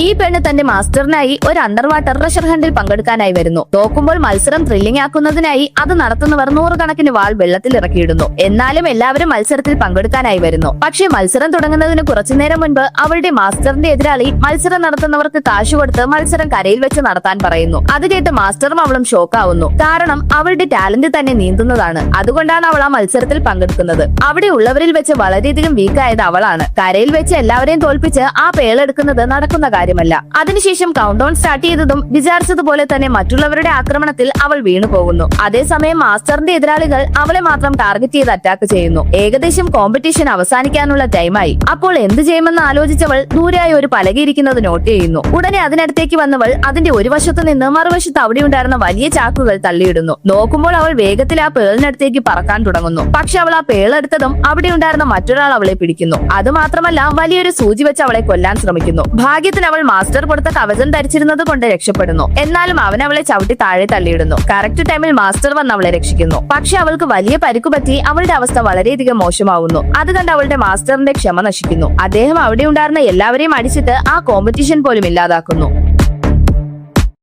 ഈ പെണ്ണ് തന്റെ മാസ്റ്ററിനായി ഒരു അണ്ടർ വാട്ടർ ട്രഷർ ഹണ്ടിൽ പങ്കെടുക്കാനായി വരുന്നു. തോക്കുമ്പോൾ മത്സരം ത്രില്ലിംഗ് ആക്കുന്നതിനായി അത് നടത്തുന്നവർ നൂറുകണക്കിന് വാൾ വെള്ളത്തിൽ ഇറക്കിയിടുന്നു. എന്നാലും എല്ലാവരും മത്സരത്തിൽ പങ്കെടുക്കാനായി വരുന്നു. പക്ഷേ മത്സരം തുടങ്ങുന്നതിന് കുറച്ചുനേരം മുൻപ് അവളുടെ മാസ്റ്ററിന്റെ എതിരാളി മത്സരം നടത്തുന്നവർക്ക് കാശ് കൊടുത്ത് മത്സരം കരയിൽ വെച്ച് നടത്താൻ പറയുന്നു. അത് കേട്ട് മാസ്റ്ററും അവളും ഷോക്കാവുന്നു. കാരണം അവളുടെ ടാലന്റ് തന്നെ നീന്തുന്നതാണ്. അതുകൊണ്ടാണ് അവൾ ആ മത്സരത്തിൽ പങ്കെടുക്കുന്നത്. അവിടെ ഉള്ളവരിൽ വെച്ച് വളരെയധികം വീക്കായത് അവളാണ്. കരയിൽ വെച്ച് എല്ലാവരെയും തോൽപ്പിച്ച് ആ പേളെടുക്കുന്നത് നടക്കുന്ന കാര്യമല്ല. അതിനുശേഷം കൗണ്ട് ഡൗൺ സ്റ്റാർട്ട് ചെയ്തതും വിചാരിച്ചതുപോലെ തന്നെ മറ്റുള്ളവരുടെ ആക്രമണത്തിൽ അവൾ വീണു പോകുന്നു. അതേസമയം മാസ്റ്ററിന്റെ എതിരാളികൾ അവളെ മാത്രം ടാർഗറ്റ് ചെയ്ത് അറ്റാക്ക് ചെയ്യുന്നു. ഏകദേശം കോമ്പറ്റീഷൻ അവസാനിക്കാനുള്ള ടൈമായി. അപ്പോൾ എന്ത് ചെയ്യുമെന്ന് ആലോചിച്ചവൾ ദൂരെയായി ഒരു പലകയിരിക്കുന്നത് നോട്ട് ചെയ്യുന്നു. ഉടനെ അതിനടുത്തേക്ക് വന്നവൾ അതിന്റെ ഒരു വശത്തു നിന്ന് മറുവശത്ത് അവിടെ ഉണ്ടായിരുന്ന വലിയ ചാക്കുകൾ തള്ളിയിടുന്നു. നോക്കുമ്പോൾ അവൾ വേഗത്തിൽ ആ പേളിനടുത്തേക്ക് പറക്കാൻ തുടങ്ങുന്നു. പക്ഷെ അവൾ ആ പേളെടുത്തതും അവിടെ ഉണ്ടായിരുന്ന മറ്റൊരാൾ അവളെ പിടിക്കുന്നു. അതുമാത്രമല്ല വലിയൊരു സൂചി വെച്ച് അവളെ കൊല്ലാൻ ശ്രമിക്കുന്നു. ഭാഗ്യത്തിന് അവൾ മാസ്റ്റർ കൊടുത്ത കവചം ധരിച്ചിരുന്നത് കൊണ്ട് രക്ഷപ്പെടുന്നു. എന്നാലും അവൻ അവളെ ചവിട്ടി താഴെ തള്ളിയിടുന്നു. കറക്റ്റ് ടൈമിൽ മാസ്റ്റർ വന്ന് അവളെ രക്ഷിക്കുന്നു. പക്ഷെ അവൾക്ക് വലിയ പരിക്കു പറ്റി അവളുടെ അവസ്ഥ വളരെയധികം മോശമാവുന്നു. അത് കണ്ട് അവളുടെ മാസ്റ്ററിന്റെ ക്ഷമ നശിക്കുന്നു. അദ്ദേഹം അവിടെ ഉണ്ടായിരുന്ന എല്ലാവരെയും അടിച്ചിട്ട് ആ കോമ്പറ്റീഷൻ പോലും ഇല്ലാതാക്കുന്നു.